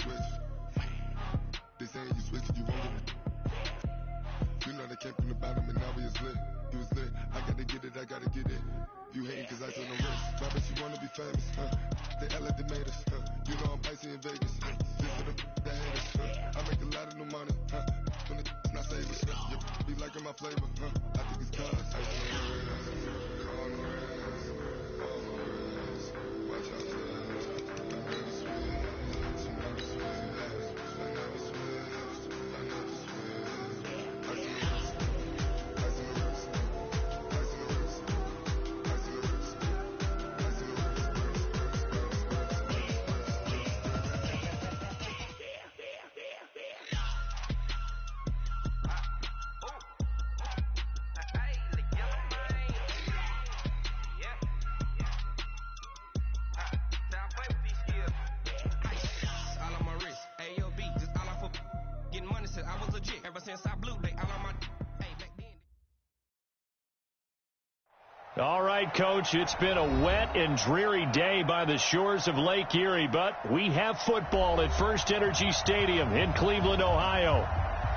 switch. They saying you switch it, you won't get it. You know they came from the bottom and now we is lit. You was lit, I gotta get it, I gotta get it. You hating cause I took no risk. My bitch, you wanna be famous, They act like they made us, You know I'm icy in Vegas, This for the that haters, I make a lot of new money, When the not savers, Be liking my flavor, I think it's cause ice on the wrist, on the wrist, on the wrist. Watch out, flash. I never switch, I never switch, I never switch, I never switch. Ice on the wrist, ice on the wrist, ice on the wrist, ice on the wrist, ice on the All right, Coach, it's been a wet and dreary day by the shores of Lake Erie, but we have football at First Energy Stadium in Cleveland, Ohio.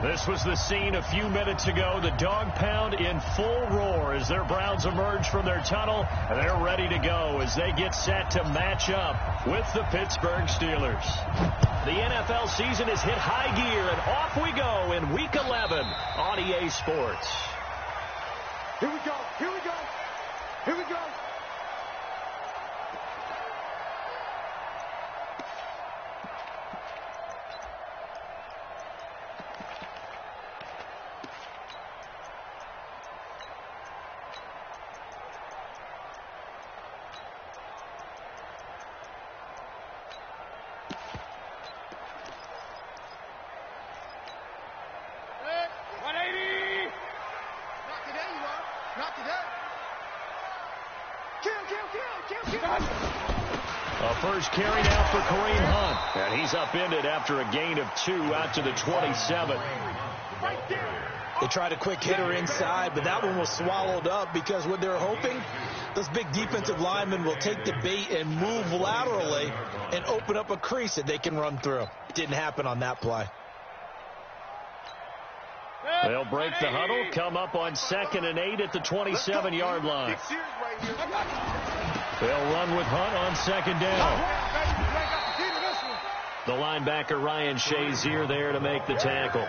This was the scene a few minutes ago. The dog pound in full roar as their Browns emerge from their tunnel, and they're ready to go as they get set to match up with the Pittsburgh Steelers. The NFL season has hit high gear, and off we go in Week 11 on EA Sports. Here we go, here we go. Here we go. Hey, 180. Not today, you are. Not today. A first carry now for Kareem Hunt. And he's upended after a gain of 2 out to the 27. They tried a quick hitter inside, but that one was swallowed up because what they're hoping, those big defensive linemen will take the bait and move laterally and open up a crease that they can run through. Didn't happen on that play. They'll break the huddle, come up on 2nd and 8 at the 27-yard line. They'll run with Hunt on 2nd down. The linebacker Ryan Shazier there to make the tackle.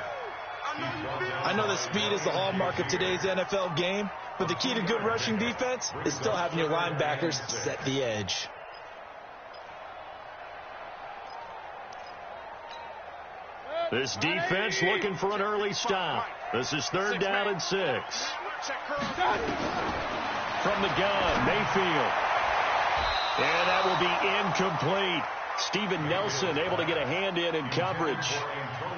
I know that speed is the hallmark of today's NFL game, but the key to good rushing defense is still having your linebackers set the edge. This defense looking for an early stop. This is 3rd down and 6. From the gun, Mayfield. And that will be incomplete. Steven Nelson able to get a hand in coverage.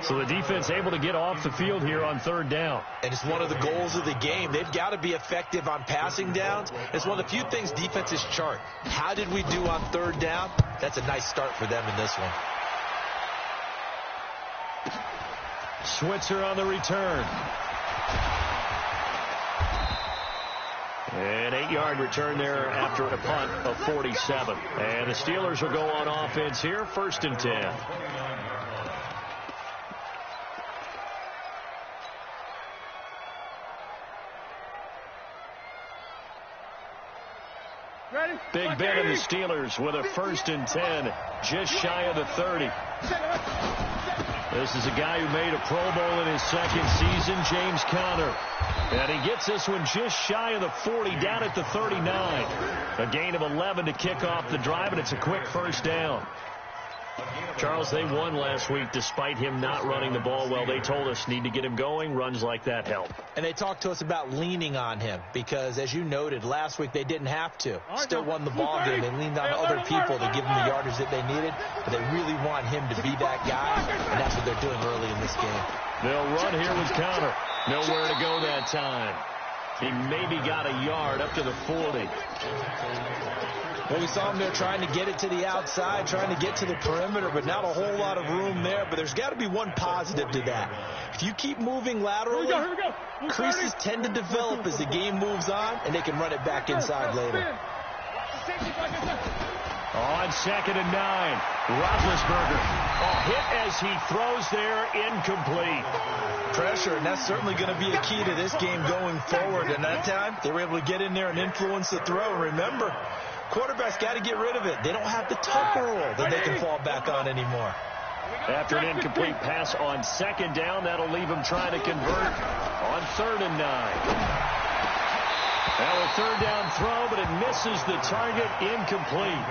So the defense able to get off the field here on 3rd down. And it's one of the goals of the game. They've got to be effective on passing downs. It's one of the few things defenses chart. How did we do on 3rd down? That's a nice start for them in this one. Switzer on the return. An 8-yard return there after a punt of 47. And the Steelers will go on offense here, 1st and 10. Big Ben and the Steelers with a 1st and 10, just shy of the 30. This is a guy who made a Pro Bowl in his 2nd season, James Conner. And he gets this one just shy of the 40, down at the 39. A gain of 11 to kick off the drive, and it's a quick 1st down. Charles, they won last week despite him not running the ball well. They told us need to get him going. Runs like that help. And they talked to us about leaning on him because, as you noted, last week they didn't have to. Still won the ball game. They leaned on other people to give them the yardage that they needed, but they really want him to be that guy, and that's what they're doing early in this game. They'll run here with Conner. Nowhere to go that time. He maybe got a yard up to the 40. Well, we saw him there trying to get it to the outside, trying to get to the perimeter, but not a whole lot of room there. But there's got to be one positive to that. If you keep moving laterally, creases tend to develop as the game moves on, and they can run it back inside later. On 2nd and 9, Roethlisberger. Hit as he throws there, incomplete. Pressure, and that's certainly going to be a key to this game going forward. And that time, they were able to get in there and influence the throw. Remember, quarterbacks got to get rid of it. They don't have the Tucker rule that they can fall back on anymore. After an incomplete pass on 2nd down, that'll leave him trying to convert on 3rd and 9. Now a 3rd down throw, but it misses the target, incomplete.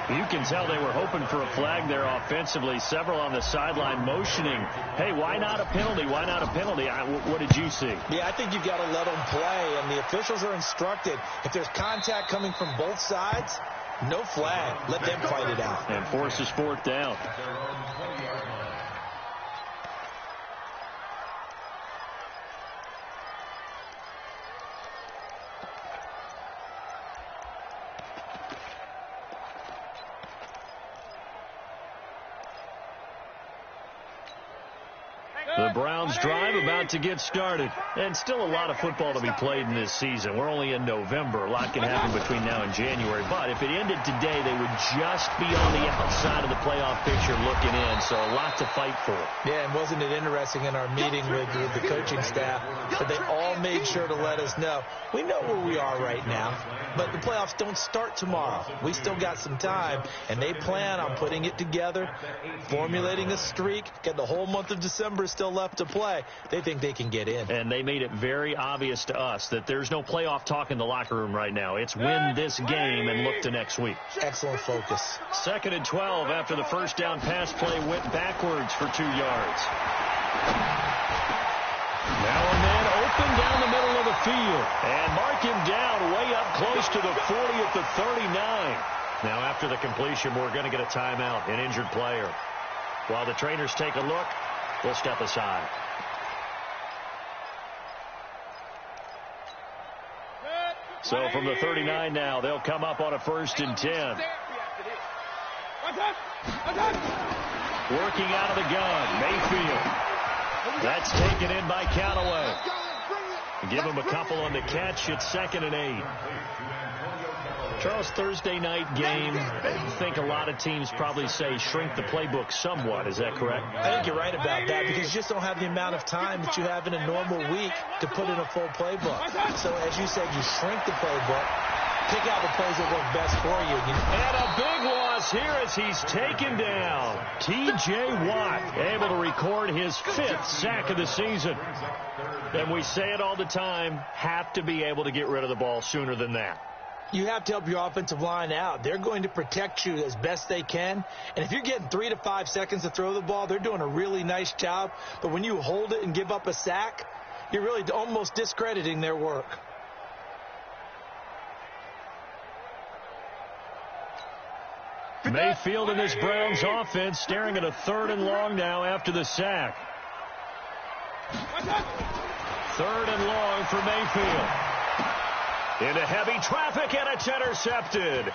You can tell they were hoping for a flag there offensively. Several on the sideline motioning, hey, why not a penalty? Why not a penalty? What did you see? Yeah, I think you've got to let them play, and the officials are instructed. If there's contact coming from both sides, no flag. Let them fight it out. And forces 4th down. The Browns drive about to get started. And still a lot of football to be played in this season. We're only in November. A lot can happen between now and January. But if it ended today, they would just be on the outside of the playoff picture looking in. So a lot to fight for. Yeah, and wasn't it interesting in our meeting with the coaching staff that they all made sure to let us know, we know where we are right now, but the playoffs don't start tomorrow. We still got some time, and they plan on putting it together, formulating a streak, got the whole month of December still left to play. They think they can get in. And they made it very obvious to us that there's no playoff talk in the locker room right now. It's win this game and look to next week. Excellent focus. 2nd and 12 after the 1st down pass play went backwards for 2 yards. Now a man open down the middle of the field. And mark him down way up close to the 40 at the 39. Now after the completion, we're going to get a timeout, an injured player. While the trainers take a look, we'll step aside. So from the 39 now, they'll come up on a 1st and 10. Working out of the gun, Mayfield. That's taken in by Callaway. Give him a couple on the catch. It's 2nd and 8. Charles, Thursday night game, I think a lot of teams probably say shrink the playbook somewhat. Is that correct? I think you're right about that because you just don't have the amount of time that you have in a normal week to put in a full playbook. So, as you said, you shrink the playbook, pick out the plays that work best for you. And a big loss here as he's taken down. T.J. Watt able to record his 5th sack of the season. And we say it all the time, have to be able to get rid of the ball sooner than that. You have to help your offensive line out. They're going to protect you as best they can. And if you're getting 3 to 5 seconds to throw the ball, they're doing a really nice job. But when you hold it and give up a sack, you're really almost discrediting their work. Mayfield and this Browns offense staring at a 3rd and long now after the sack. 3rd and long for Mayfield. Into heavy traffic, and it's intercepted.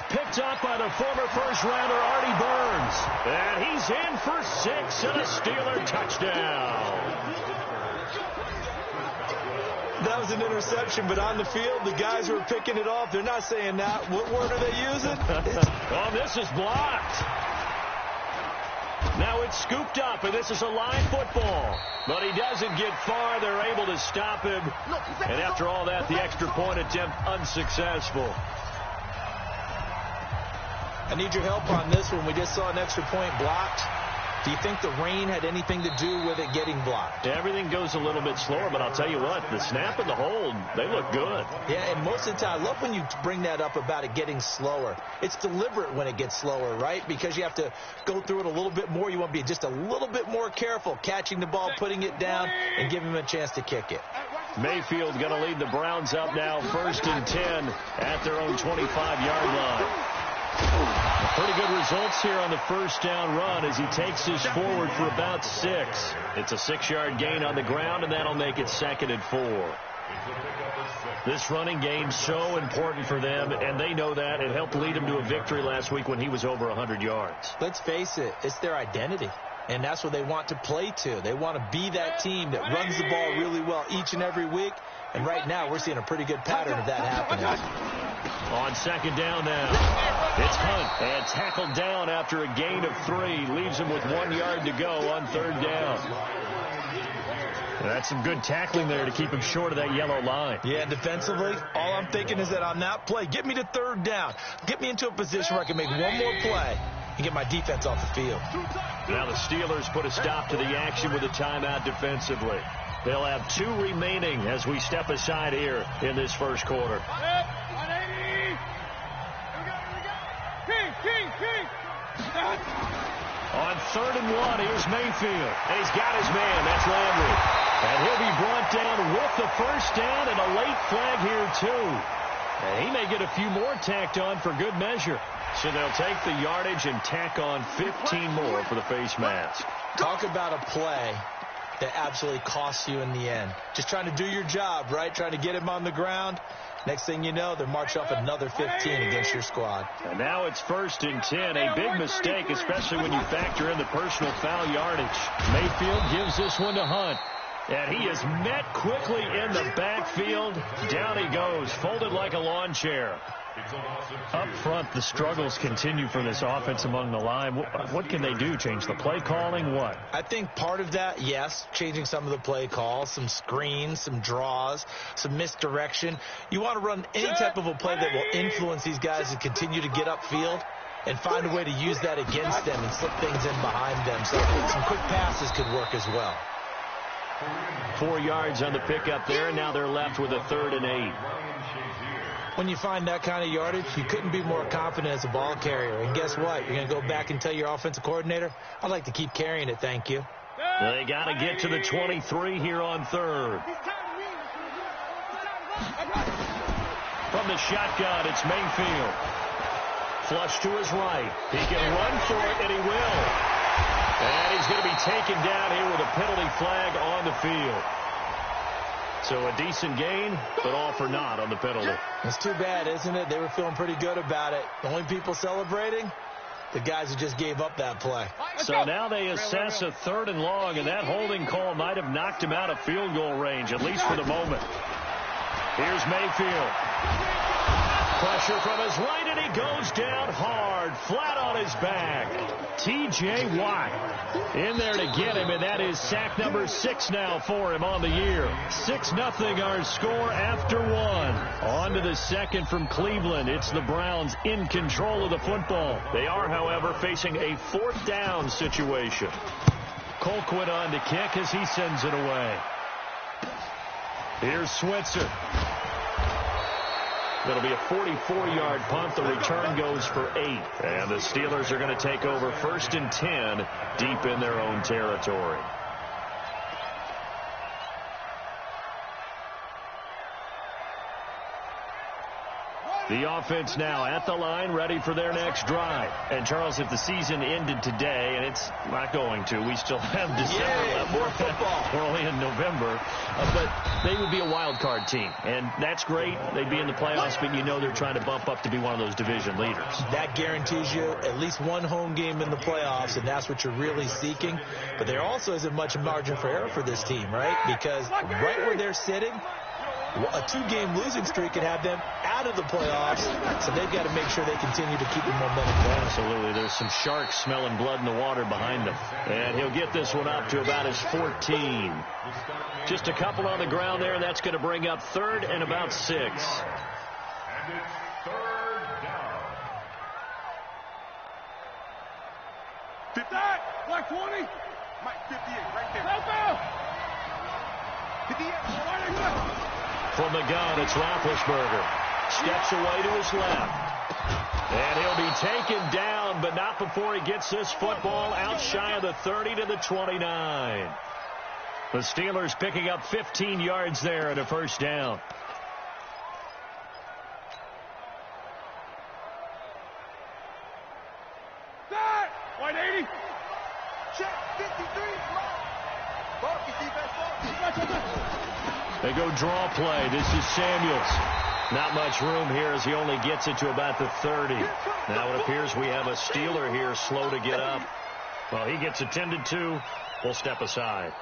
Picked up by the former first-rounder Artie Burns. And he's in for 6 and a Steeler touchdown. That was an interception, but on the field, the guys who are picking it off, they're not saying that. What word are they using? Oh, this is blocked. Now it's scooped up, and this is a line football. But he doesn't get far. They're able to stop him. And after all that, the extra point attempt unsuccessful. I need your help on this one. We just saw an extra point blocked. Do you think the rain had anything to do with it getting blocked? Everything goes a little bit slower, but I'll tell you what, the snap and the hold, they look good. Yeah, and most of the time, I love when you bring that up about it getting slower. It's deliberate when it gets slower, right? Because you have to go through it a little bit more. You want to be just a little bit more careful catching the ball, putting it down, and giving him a chance to kick it. Mayfield's going to lead the Browns up now 1st and 10 at their own 25-yard line. Pretty good results here on the 1st down run as he takes us forward for about 6. It's a 6-yard gain on the ground, and that'll make it 2nd and 4. This running game so important for them, and they know that. It helped lead them to a victory last week when he was over 100 yards. Let's face it, it's their identity, and that's what they want to play to. They want to be that team that runs the ball really well each and every week, and right now we're seeing a pretty good pattern of that happening. On 2nd down now, it's Hunt. And tackled down after a gain of 3. Leaves him with 1 yard to go on 3rd down. That's some good tackling there to keep him short of that yellow line. Yeah, defensively, all I'm thinking is that on that play, get me to 3rd down. Get me into a position where I can make one more play and get my defense off the field. Now the Steelers put a stop to the action with a timeout defensively. They'll have 2 remaining as we step aside here in this first quarter. On 3rd and 1, here's Mayfield. And he's got his man. That's Landry. And he'll be brought down with the first down and a late flag here, too. And he may get a few more tacked on for good measure. So they'll take the yardage and tack on 15 more for the face mask. Talk about a play that absolutely costs you in the end. Just trying to do your job, right? Trying to get him on the ground. Next thing you know, they're marching off another 15 against your squad. And now it's 1st and 10. A big mistake, especially when you factor in the personal foul yardage. Mayfield gives this one to Hunt. And he is met quickly in the backfield. Down he goes, folded like a lawn chair. Up front, the struggles continue for this offense among the line. What can they do? Change the play calling? What? I think part of that, yes, changing some of the play calls, some screens, some draws, some misdirection. You want to run any type of a play that will influence these guys to continue to get upfield and find a way to use that against them and slip things in behind them. So some quick passes could work as well. 4 yards on the pickup there, and now they're left with a 3rd and 8. When you find that kind of yardage, you couldn't be more confident as a ball carrier. And guess what? You're going to go back and tell your offensive coordinator, I'd like to keep carrying it, thank you. They got to get to the 23 here on 3rd. From the shotgun, it's Mayfield. Flush to his right. He can run for it, and he will. And he's going to be taken down here with a penalty flag on the field. So a decent gain, but all for naught on the penalty. It's too bad, isn't it? They were feeling pretty good about it. The only people celebrating, the guys who just gave up that play. So now they assess a 3rd and long, and that holding call might have knocked him out of field goal range, at least for the moment. Here's Mayfield. Pressure from his right, and he goes down hard, flat on his back. T.J. Watt in there to get him, and that is sack number 6 now for him on the year. 6-0 our score after 1. On to the second from Cleveland. It's the Browns in control of the football. They are, however, facing a 4th down situation. Colquitt on to kick as he sends it away. Here's Switzer. That'll be a 44-yard punt. The return goes for 8. And the Steelers are going to take over 1st and 10 deep in their own territory. The offense now at the line, ready for their next drive. And, Charles, if the season ended today, and it's not going to, we still have December left. More football. We're only in November. But they would be a wild card team. And that's great. They'd be in the playoffs, but you know they're trying to bump up to be one of those division leaders. That guarantees you at least one home game in the playoffs, and that's what you're really seeking. But there also isn't much margin for error for this team, right? Because right where they're sitting, a 2-game losing streak could have them out of the playoffs, so they've got to make sure they continue to keep the momentum going. Absolutely. There's some sharks smelling blood in the water behind them. And he'll get this one up to about his 14. Just a couple on the ground there. That's going to bring up 3rd and about 6. And it's 3rd down. 50. Black 20. Mike, 58, right there. 58. From the gun, it's Roethlisberger. Steps away to his left. And he'll be taken down, but not before he gets this football out shy of the 30 to the 29. The Steelers picking up 15 yards there at a 1st down. That! 180. Check 53. They go draw play. This is Samuels. Not much room here as he only gets it to about the 30. Now it appears we have a Steeler here slow to get up. Well, he gets attended to. We'll step aside.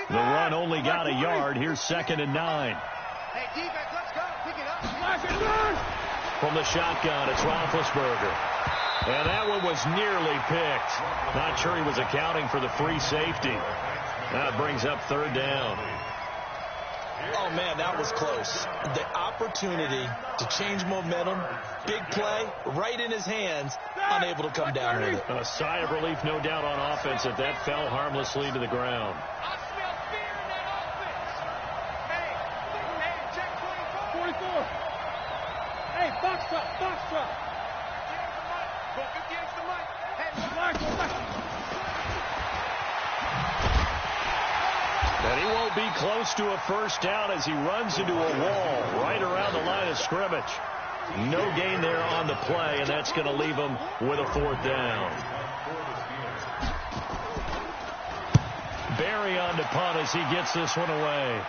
The run only got a yard. Here's 2nd and 9. Hey, defense, let's go. Pick it up. From the shotgun, it's Roethlisberger. And that one was nearly picked. Not sure he was accounting for the free safety. That brings up third down. Oh, man, that was close. The opportunity to change momentum, big play, right in his hands, unable to come down with it. A sigh of relief, no doubt, on offense if that fell harmlessly to the ground. I smell fear in that offense. Hey, check 24. Hey, box truck. Go 50 extra mic. Hey, And he won't be close to a first down as he runs into a wall right around the line of scrimmage. No gain there on the play, and that's going to leave him with a fourth down. Barry on to punt as he gets this one away.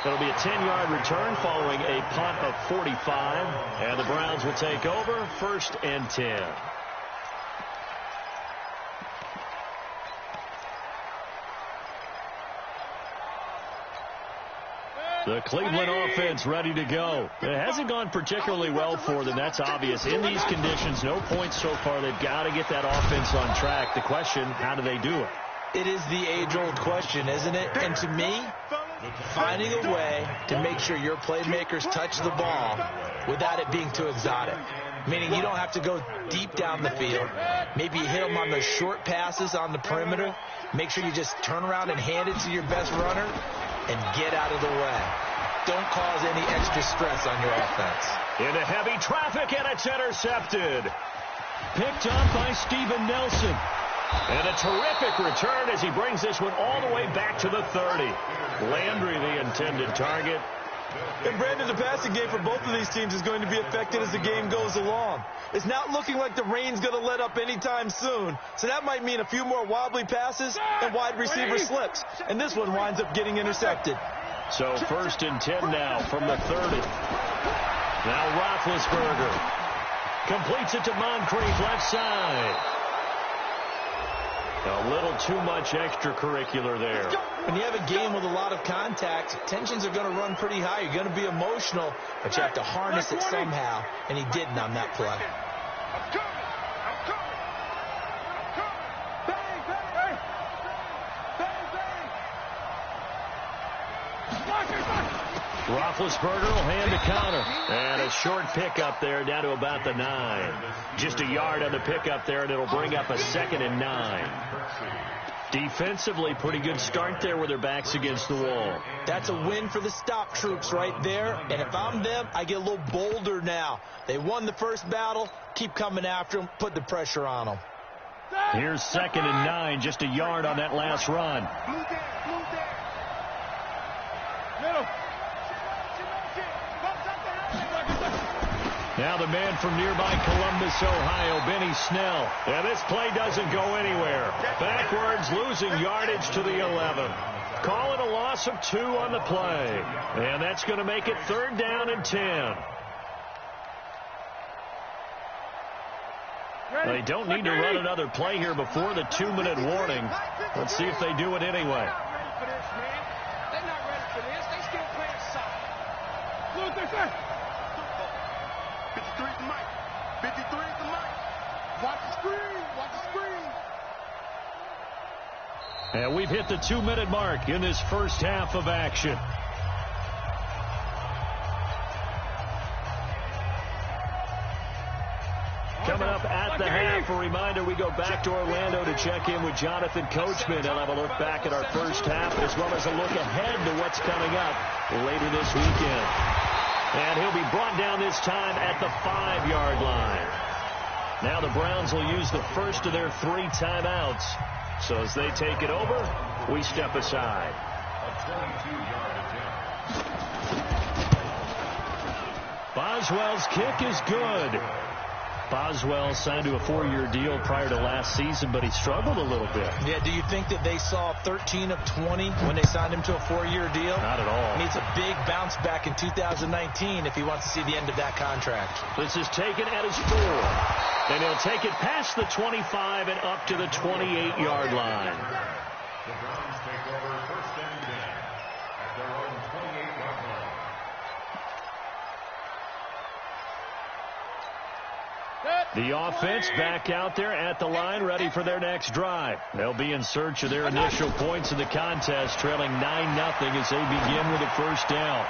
It'll be a 10-yard return following a punt of 45, and the Browns will take over, 1st and 10. The Cleveland offense ready to go. It hasn't gone particularly well for them. That's obvious. In these conditions, no points so far. They've got to get that offense on track. The question, how do they do it? It is the age-old question, isn't it? And to me, finding a way to make sure your playmakers touch the ball without it being too exotic. Meaning you don't have to go deep down the field. Maybe you hit them on the short passes on the perimeter. Make sure you just turn around and hand it to your best runner and get out of the way. Don't cause any extra stress on your offense. Into heavy traffic, and it's intercepted. Picked up by Steven Nelson. And a terrific return as he brings this one all the way back to the 30. Landry, the intended target. And Brandon, the passing game for both of these teams is going to be affected as the game goes along. It's not looking like the rain's going to let up anytime soon. So that might mean a few more wobbly passes and wide receiver slips. And this one winds up getting intercepted. So 1st and 10 now from the 30. Now Roethlisberger completes it to Moncrief, left side. A little too much extracurricular there. When you have a game with a lot of contact, tensions are going to run pretty high. You're going to be emotional, but you have to harness it somehow, and he didn't on that play. I'm coming. Bang, bang. Roethlisberger will hand the counter. And a short pickup there down to about the 9. Just a yard on the pickup there, and it'll bring up a 2nd and 9. Defensively, pretty good start there with their backs against the wall. That's a win for the stop troops right there. And if I'm them, I get a little bolder now. They won the first battle. Keep coming after them. Put the pressure on them. Here's 2nd and 9, just a yard on that last run. Middle. Now the man from nearby Columbus, Ohio, Benny Snell. And this play doesn't go anywhere. Backwards, losing yardage to the 11. Call it a loss of 2 on the play. And that's going to make it 3rd down and 10. They don't need to run another play here before the 2-minute warning. Let's see if they do it anyway. They're not ready for this. They still playing soft. Look, they're saying. 53 to Mike. 53 to Mike. Watch the screen. Watch the screen. And we've hit the 2-minute mark in this first half of action. Coming up at the half, a reminder, we go back to Orlando to check in with Jonathan Coachman. He'll have a look back at our first half as well as a look ahead to what's coming up later this weekend. And he'll be brought down this time at the 5-yard line. Now the Browns will use the first of their 3 timeouts. So as they take it over, we step aside. A 22-yard attempt. Boswell's kick is good. Boswell signed to a 4-year deal prior to last season, but he struggled a little bit. Yeah, do you think that they saw 13 of 20 when they signed him to a 4-year deal? Not at all. Needs a big bounce back in 2019 if he wants to see the end of that contract. This is taken at his 4. And he'll take it past the 25 and up to the 28-yard line. The Browns take over 1st and 10. The offense back out there at the line, ready for their next drive. They'll be in search of their initial points in the contest, trailing 9-0 as they begin with a first down.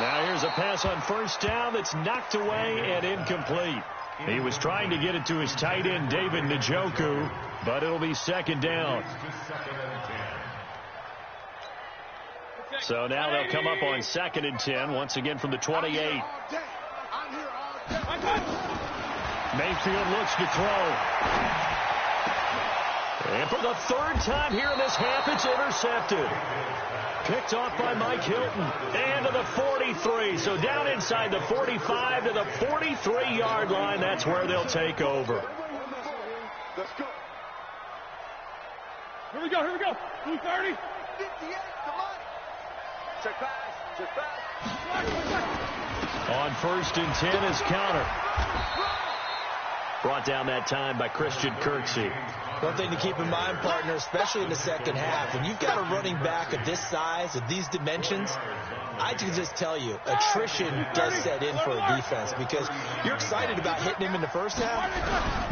Now here's a pass on first down that's knocked away and incomplete. He was trying to get it to his tight end, David Njoku, but it'll be second down. So now they'll come up on 2nd and 10, once again from the 28. Mayfield looks to throw. And for the third time here in this half, it's intercepted. Picked off by Mike Hilton. And to the 43. So down inside the 45 to the 43-yard line. That's where they'll take over. Let's go. Here we go. 230. 58, come on. Check pass. On 1st and 10 is Counter. Brought down that time by Christian Kirksey. One thing to keep in mind, partner, especially in the second half, when you've got a running back of this size, of these dimensions, I can just tell you, attrition does set in for a defense because you're excited about hitting him in the first half.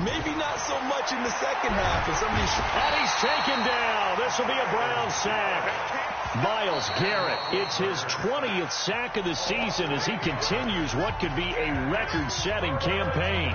Maybe not so much in the second half. And he's taken down. This will be a Brown sack. Myles Garrett, it's his 20th sack of the season as he continues what could be a record-setting campaign.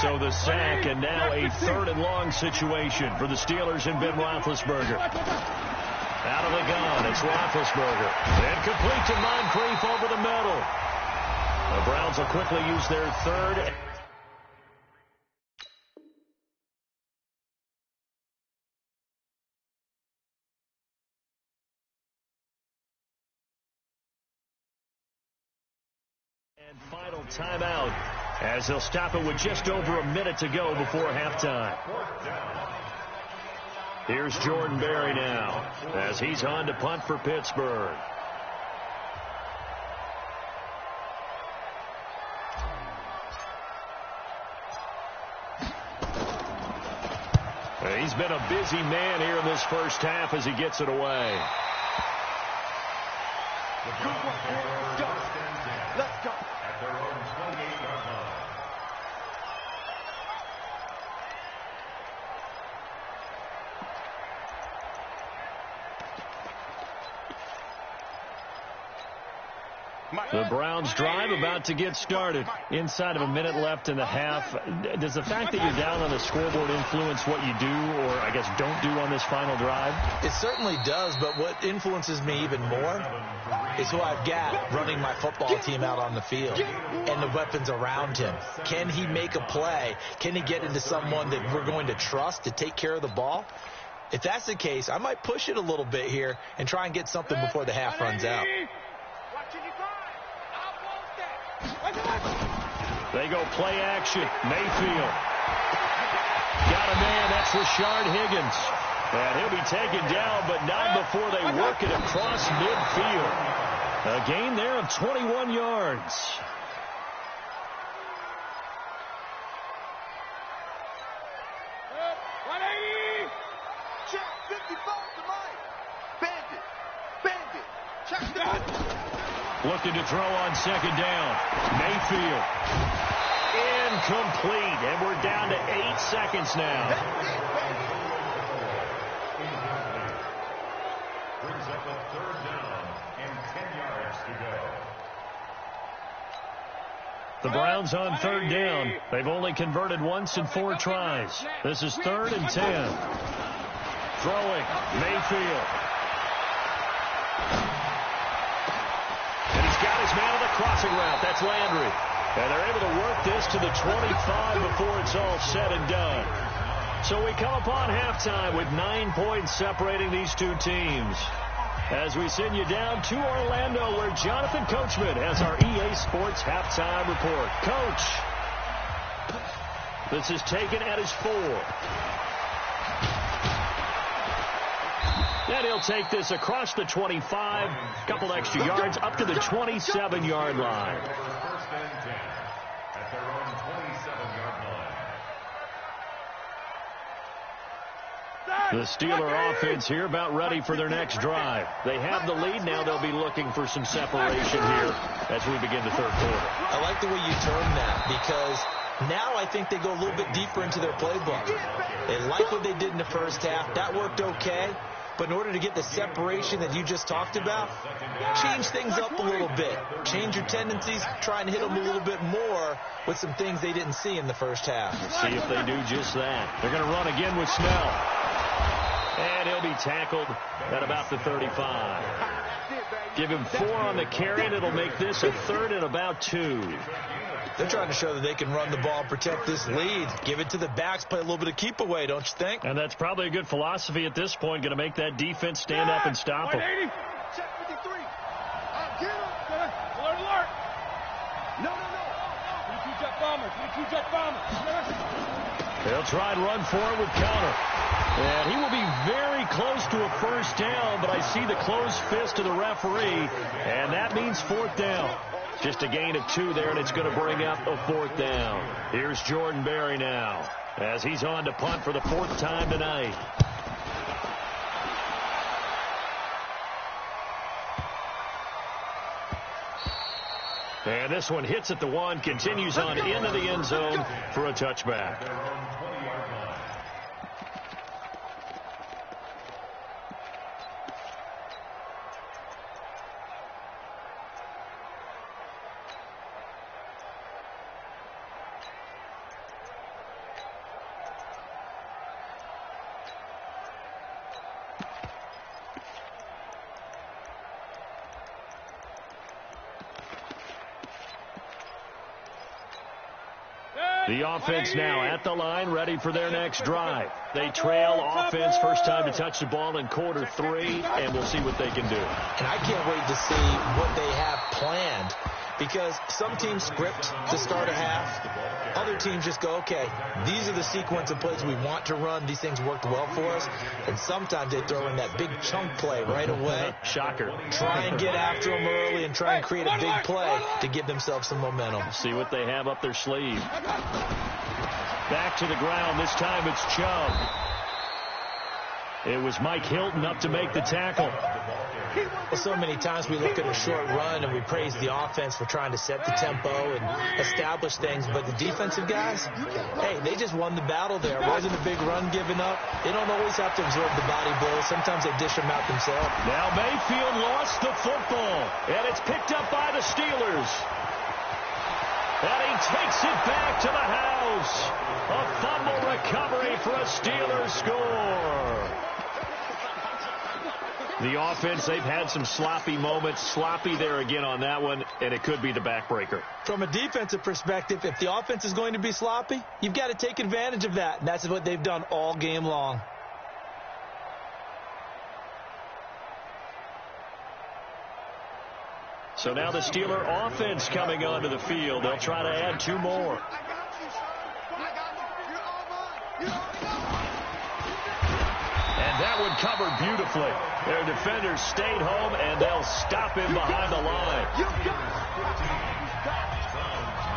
So the sack, and now a 3rd and long situation for the Steelers and Ben Roethlisberger. Out of the gun, it's Roethlisberger. And complete to Moncrief over the middle. The Browns will quickly use their 3rd. And final timeout as they'll stop it with just over a minute to go before halftime. Here's Jordan Berry now as he's on to punt for Pittsburgh. He's been a busy man here in this first half as he gets it away. Let's go. At their own 28-yard line. The Browns drive about to get started. Inside of a minute left in the half. Does the fact that you're down on the scoreboard influence what you do, or I guess don't do on this final drive? It certainly does, but what influences me even more is who I've got running my football team out on the field and the weapons around him. Can he make a play? Can he get into someone that we're going to trust to take care of the ball? If that's the case, I might push it a little bit here and try and get something before the half runs out. They go play action. Mayfield. Got a man. That's Rashard Higgins. And he'll be taken down, but not before they work it across midfield. A gain there of 21 yards. Looking to throw on second down. Mayfield. Incomplete. And we're down to 8 seconds now. Brings up a 3rd down and 10 yards to go. The Browns on 3rd down. They've only converted once in 4 tries. This is 3rd and 10. Throwing. Mayfield. Got his man on the crossing route. That's Landry. And they're able to work this to the 25 before it's all said and done. So we come upon halftime with 9 points separating these two teams. As we send you down to Orlando, where Jonathan Coachman has our EA Sports halftime report. Coach, this is taken at his 4. And he'll take this across the 25, a couple extra yards, up to the 27-yard line. 1st and 10 at their own 27-yard The Steeler offense here about ready for their next drive. They have the lead. Now they'll be looking for some separation here as we begin the third quarter. I like the way you term that because now I think they go a little bit deeper into their playbook. They like what they did in the first half. That worked okay. But in order to get the separation that you just talked about, change things up a little bit. Change your tendencies, try and hit them a little bit more with some things they didn't see in the first half. See if they do just that. They're going to run again with Snell. And he'll be tackled at about the 35. Give him 4 on the carry, and it'll make this a 3rd and about 2. They're trying to show that they can run the ball and protect this lead. Give it to the backs, play a little bit of keep away, don't you think? And that's probably a good philosophy at this point, going to make that defense stand up and stop them. Check 53. Get him. Alert, alert. No. 22 jet bomber. 22 jet bomber. They'll try and run for it with Connor. And he will be very close to a first down, but I see the closed fist of the referee, and that means 4th down. Just a gain of 2 there, and it's going to bring up a 4th down. Here's Jordan Berry now as he's on to punt for the 4th time tonight. And this one hits at the 1, continues on into the end zone for a touchback. The offense now at the line, ready for their next drive. They trail offense, first time to touch the ball in quarter 3, and we'll see what they can do. And I can't wait to see what they have planned because some teams script to start a half. Other teams just go, okay, these are the sequence of plays we want to run. These things worked well for us. And sometimes they throw in that big chunk play right away. Shocker. Try and get after them early and try and create a big play to give themselves some momentum. See what they have up their sleeve. Back to the ground. This time it's Chubb. It was Mike Hilton up to make the tackle. Well, so many times we look at a short run and we praise the offense for trying to set the tempo and establish things, but the defensive guys, hey, they just won the battle there. It wasn't a big run given up. They don't always have to absorb the body blows. Sometimes they dish them out themselves. Now Mayfield lost the football, and it's picked up by the Steelers. And he takes it back to the house. A fumble recovery for a Steelers score. The offense, they've had some sloppy moments. Sloppy there again on that one, and it could be the backbreaker. From a defensive perspective, if the offense is going to be sloppy, you've got to take advantage of that, and that's what they've done all game long. So now the Steeler offense coming onto the field. They'll try to add 2 more. And that one covered beautifully. Their defenders stayed home, and they'll stop him behind the line.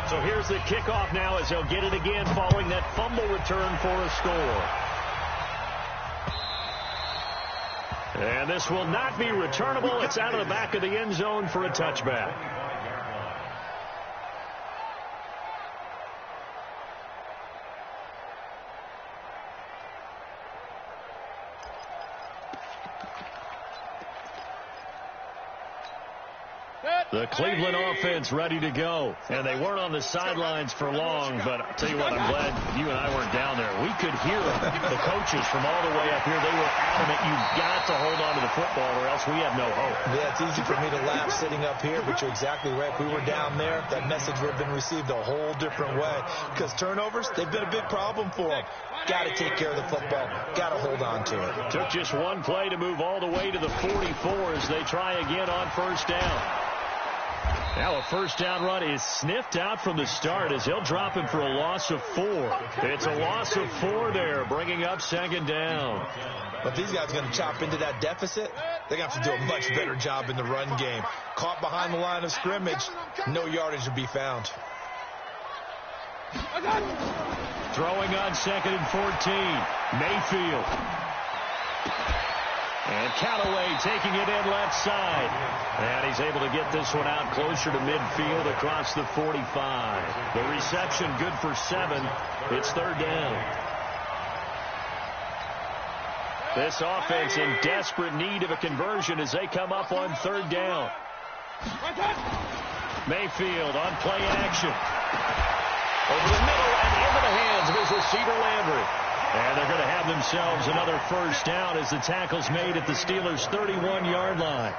So here's the kickoff now as they'll get it again following that fumble return for a score. And this will not be returnable. It's out of the back of the end zone for a touchback. The Cleveland offense ready to go. And they weren't on the sidelines for long, but I'll tell you what, I'm glad you and I weren't down there. We could hear the coaches from all the way up here. They were adamant, you've got to hold on to the football or else we have no hope. Yeah, it's easy for me to laugh sitting up here, but you're exactly right. If we were down there, that message would have been received a whole different way. Because turnovers, they've been a big problem for them. Got to take care of the football. Got to hold on to it. Took just one play to move all the way to the 44 as they try again on first down. Now a first down run is sniffed out from the start as he'll drop him for a loss of 4. It's a loss of 4 there, bringing up second down. But these guys are going to chop into that deficit. They're going to have to do a much better job in the run game. Caught behind the line of scrimmage, no yardage to be found. Throwing on 2nd and 14. Mayfield. And Callaway taking it in left side. And he's able to get this one out closer to midfield across the 45. The reception good for 7. It's third down. This offense in desperate need of a conversion as they come up on third down. Mayfield on play action. Over the middle and into the hands of his receiver Landry. And they're going to have themselves another first down as the tackle's made at the Steelers' 31-yard line.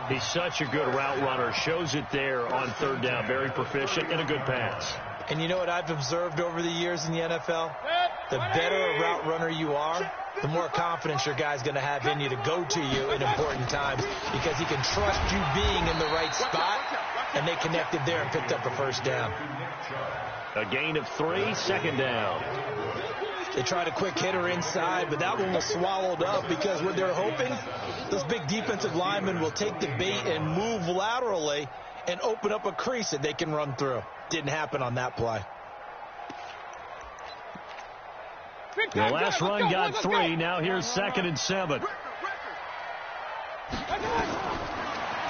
He's such a good route runner. Shows it there on third down. Very proficient and a good pass. And you know what I've observed over the years in the NFL? The better a route runner you are, the more confidence your guy's going to have in you to go to you in important times because he can trust you being in the right spot, and they connected there and picked up a first down. A gain of 3, second down. They tried a quick hitter inside, but that one was swallowed up because what they're hoping, those big defensive linemen will take the bait and move laterally and open up a crease that they can run through. Didn't happen on that play. The last run got 3. Now here's 2nd and 7.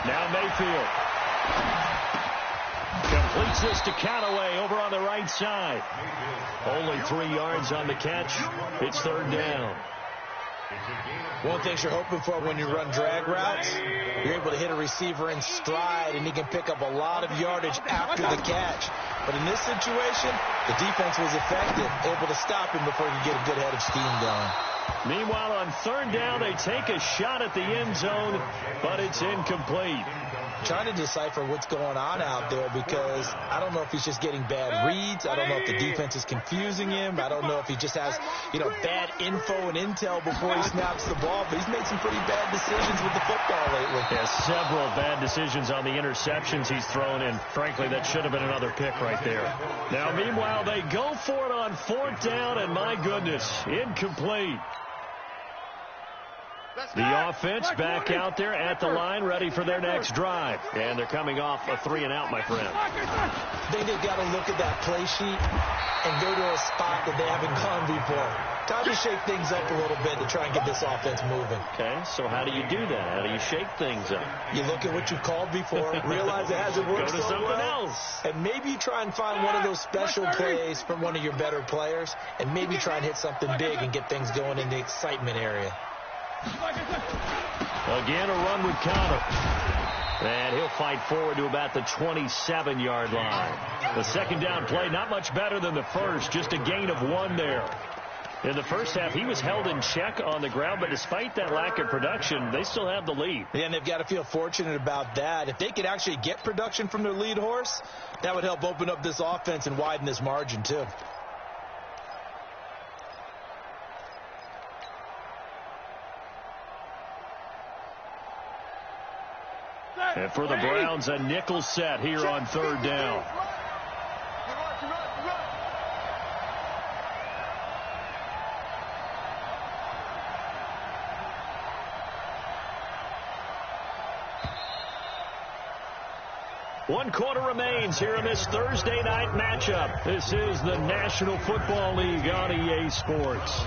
Now Mayfield. Completes this to Callaway over on the right side. Only 3 yards on the catch. It's third down. One of the things you're hoping for when you run drag routes, you're able to hit a receiver in stride, and he can pick up a lot of yardage after the catch. But in this situation, the defense was effective, able to stop him before he could get a good head of steam going. Meanwhile, on third down, they take a shot at the end zone, but it's incomplete. Trying to decipher what's going on out there because I don't know if he's just getting bad reads. I don't know if the defense is confusing him. I don't know if he just has, bad info and intel before he snaps the ball. But he's made some pretty bad decisions with the football lately. Yeah, several bad decisions on the interceptions he's thrown in. Frankly, that should have been another pick right there. Now, meanwhile, they go for it on fourth down, and my goodness, incomplete. The offense back out there at the line, ready for their next drive. And they're coming off a 3-and-out, my friend. I think they've got to look at that play sheet and go to a spot that they haven't gone before. Time to shake things up a little bit to try and get this offense moving. Okay, so how do you do that? How do you shake things up? You look at what you've called before, realize it hasn't worked Go to so something well, else. and maybe you try and find one of those special plays from one of your better players, and maybe try and hit something big and get things going in the excitement area. Again, a run with Connor. And he'll fight forward to about the 27-yard line. The second down play, not much better than the first, just a gain of 1 there. In the first half, he was held in check on the ground, but despite that lack of production, they still have the lead. Yeah, and they've got to feel fortunate about that. If they could actually get production from their lead horse, that would help open up this offense and widen this margin, too. And for the Browns, a nickel set here on third down. One quarter remains here in this Thursday night matchup. This is the National Football League on EA Sports.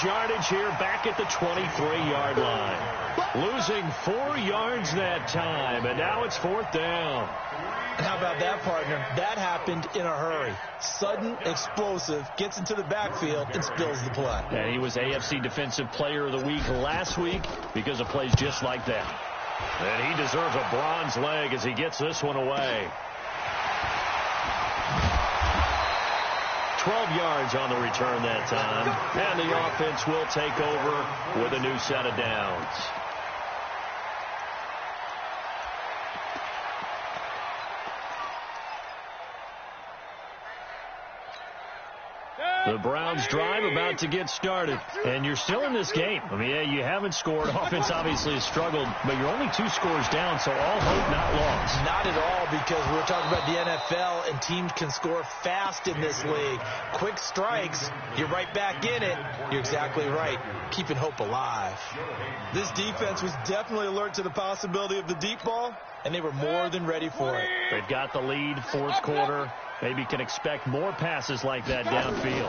Yardage here back at the 23-yard line. Losing 4 yards that time, and now it's fourth down. How about that, partner? That happened in a hurry. Sudden, explosive, gets into the backfield, and spills the play. And he was AFC Defensive Player of the Week last week because of plays just like that. And he deserves a bronze leg as he gets this one away. 12 yards on the return that time. And the offense will take over with a new set of downs. The Browns drive about to get started. And you're still in this game. I mean, yeah, you haven't scored. Offense obviously has struggled, but you're only 2 scores down, so all hope not lost. Not at all, because we're talking about the NFL, and teams can score fast in this league. Quick strikes, you're right back in it. You're exactly right. Keeping hope alive. This defense was definitely alert to the possibility of the deep ball, and they were more than ready for it. They've got the lead, 4th quarter. Maybe can expect more passes like that downfield.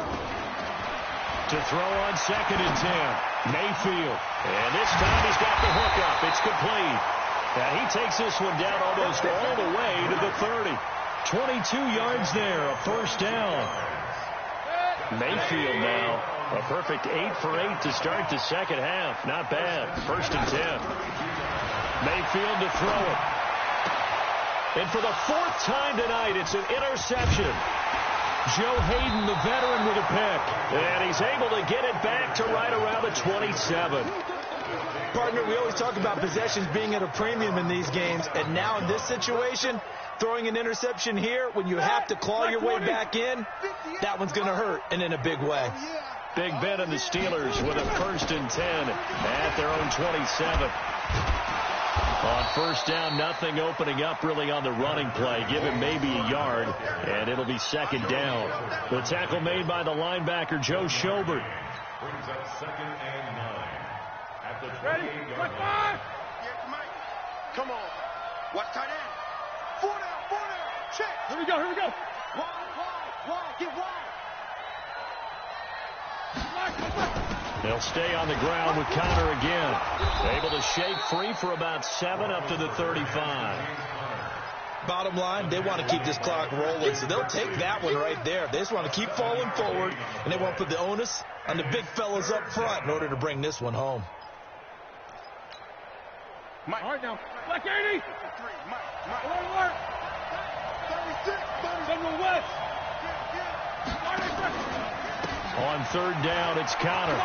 To throw on 2nd and 10. Mayfield. And this time he's got the hook up. It's complete. Now he takes this one down almost all the way to the 30. 22 yards there, a 1st down. Mayfield now, a perfect 8 for 8 to start the 2nd half. Not bad. 1st and 10. Mayfield to throw it. And for the 4th time tonight, it's an interception. Joe Hayden, the veteran, with a pick. And he's able to get it back to right around the 27. Partner, we always talk about possessions being at a premium in these games. And now in this situation, throwing an interception here when you have to claw your way back in, that one's going to hurt, and in a big way. Big Ben and the Steelers with a 1st and 10 at their own 27. On 1st down, nothing opening up really on the running play. Give him maybe a yard, and it'll be 2nd down. The tackle made by the linebacker, Joe Schobert. Brings up 2nd and 9. At the 28-yard line. Yeah, come on. Watch tight end. 4 down. Check. Here we go. Wide. Get wide. They'll stay on the ground with Connor again. Able to shake free for about 7 up to the 35. Bottom line, they want to keep this clock rolling, so they'll take that one right there. They just want to keep falling forward, and they want to put the onus on the big fellas up front in order to bring this one home. Mike. All right, now. Black 80. Mike. Alert. 36. Central West. On 3rd down, it's Connor.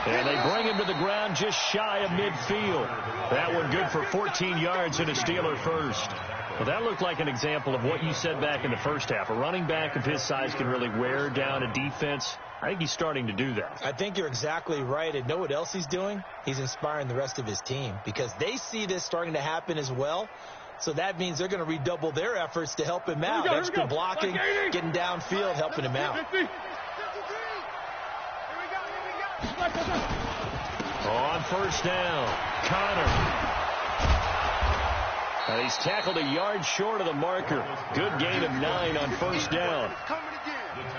And they bring him to the ground just shy of midfield. That one good for 14 yards and a Steeler 1st. Well, that looked like an example of what you said back in the 1st half. A running back of his size can really wear down a defense. I think he's starting to do that. I think you're exactly right. And know what else he's doing? He's inspiring the rest of his team because they see this starting to happen as well. So that means they're going to redouble their efforts to help him out. Extra blocking, getting downfield, helping him out. On 1st down, Connor. And he's tackled a yard short of the marker. Good gain of 9 on 1st down.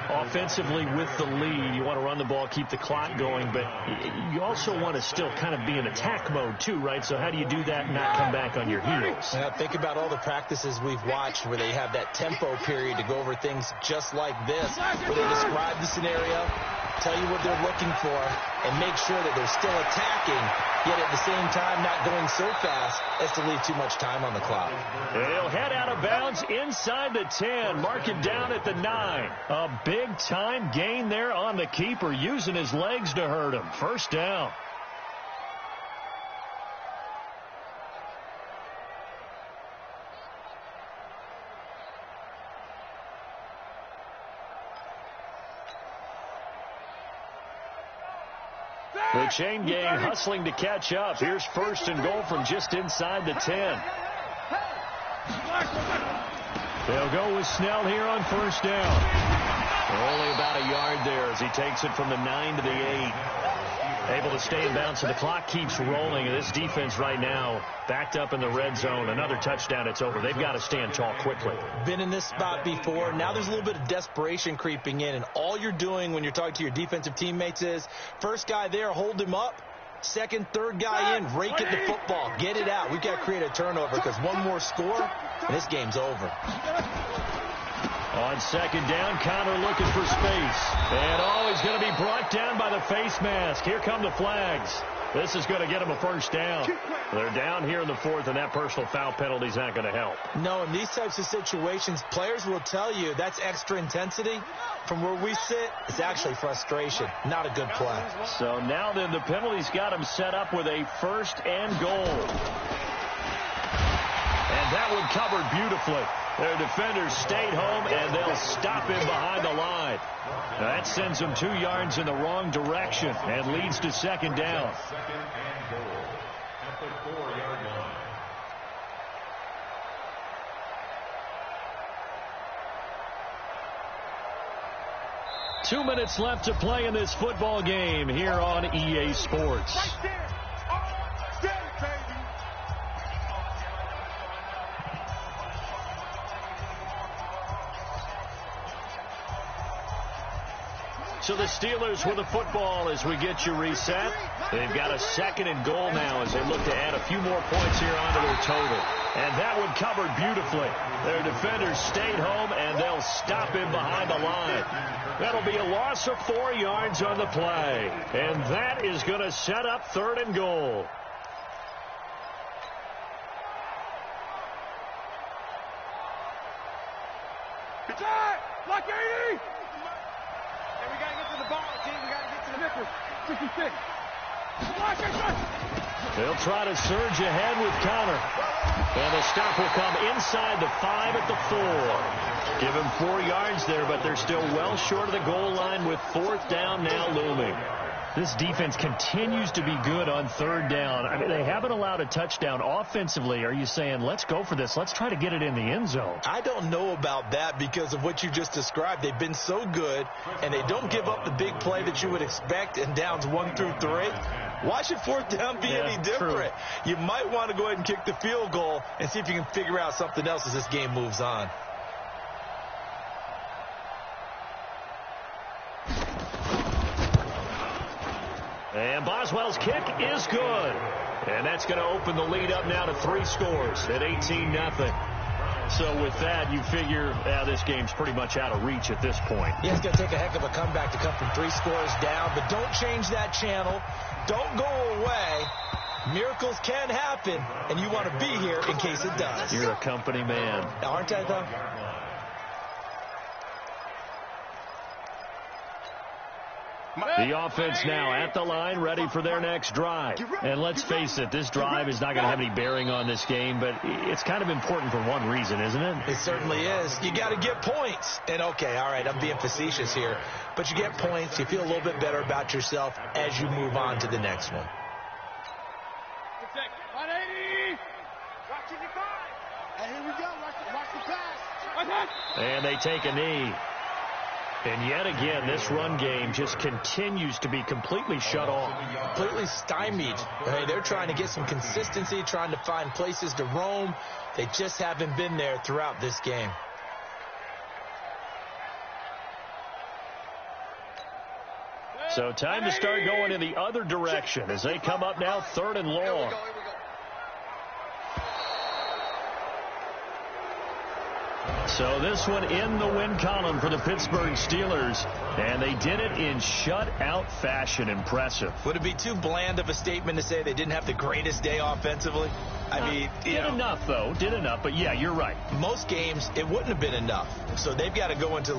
Offensively with the lead, you want to run the ball, keep the clock going, but you also want to still kind of be in attack mode too, right? So how do you do that and not come back on your heels? Now think about all the practices we've watched where they have that tempo period to go over things just like this, where they describe the scenario, tell you what they're looking for, and make sure that they're still attacking, yet at the same time not going so fast as to leave too much time on the clock. He'll head out of bounds inside the 10, mark it down at the 9. A big-time gain there on the keeper, using his legs to hurt him. 1st down. The chain gang hustling to catch up. Here's 1st and goal from just inside the 10. They'll go with Snell here on 1st down. Only about a yard there as he takes it from the 9 to the 8. Able to stay in bounds, so the clock keeps rolling. And this defense right now backed up in the red zone. Another touchdown, it's over. They've got to stand tall quickly. Been in this spot before. Now there's a little bit of desperation creeping in. And all you're doing when you're talking to your defensive teammates is, first guy there, hold him up. Second, third guy in, rake at the football. Get it out. We've got to create a turnover because one more score, and this game's over. On 2nd down, Connor looking for space. And he's going to be brought down by the face mask. Here come the flags. This is going to get him a 1st down. They're down here in the 4th, and that personal foul penalty is not going to help. No, in these types of situations, players will tell you that's extra intensity. From where we sit, it's actually frustration. Not a good play. So now then, the penalty's got him set up with a 1st and goal. And And that one covered beautifully. Their defenders stayed home, and they'll stop him behind the line. Now that sends them 2 yards in the wrong direction and leads to second down. Second and goal at the 4-yard line. Two minutes left to play in this football game here on EA Sports. Right there. There, baby. So the Steelers with the football as we get you reset. They've got a second and goal now as they look to add a few more points here onto their total. And that one covered beautifully. Their defenders stayed home, and they'll stop him behind the line. That'll be a loss of 4 yards on the play. And that is going to set up third and goal. Good job. Block 80. And we got to get to the ball, team. We got to get to the nickel. 66. Block 80. They'll try to surge ahead with Connor. And the stop will come inside the 5 at the 4. Give them 4 yards there, but they're still well short of the goal line with fourth down now looming. This defense continues to be good on third down. I mean, they haven't allowed a touchdown offensively. Are you saying, let's go for this? Let's try to get it in the end zone. I don't know about that because of what you just described. They've been so good, and they don't give up the big play that you would expect in downs 1 through 3. Why should fourth down be any different? True. You might want to go ahead and kick the field goal and see if you can figure out something else as this game moves on. And Boswell's kick is good. And that's going to open the lead up now to 3 scores at 18-0. So with that, you figure this game's pretty much out of reach at this point. Yeah, it's going to take a heck of a comeback to come from 3 scores down. But don't change that channel. Don't go away. Miracles can happen, and you want to be here in case it does. You're a company man. Aren't I, though? The offense now at the line, ready for their next drive. And let's face it, this drive is not going to have any bearing on this game, but it's kind of important for one reason, isn't it? It certainly is. You got to get points. And, okay, all right, I'm being facetious here. But you get points, you feel a little bit better about yourself as you move on to the next one. 180. Watch 55. And here we go. Watch the pass. And they take a knee. And yet again, this run game just continues to be completely shut off. Completely stymied. They're trying to get some consistency, trying to find places to roam. They just haven't been there throughout this game. So time to start going in the other direction as they come up now, third and long. So this one in the win column for the Pittsburgh Steelers, and they did it in shutout fashion. Impressive. Would it be too bland of a statement to say they didn't have the greatest day offensively? I mean, did enough, though. Did enough, but yeah, you're right. Most games, it wouldn't have been enough. So they've got to go into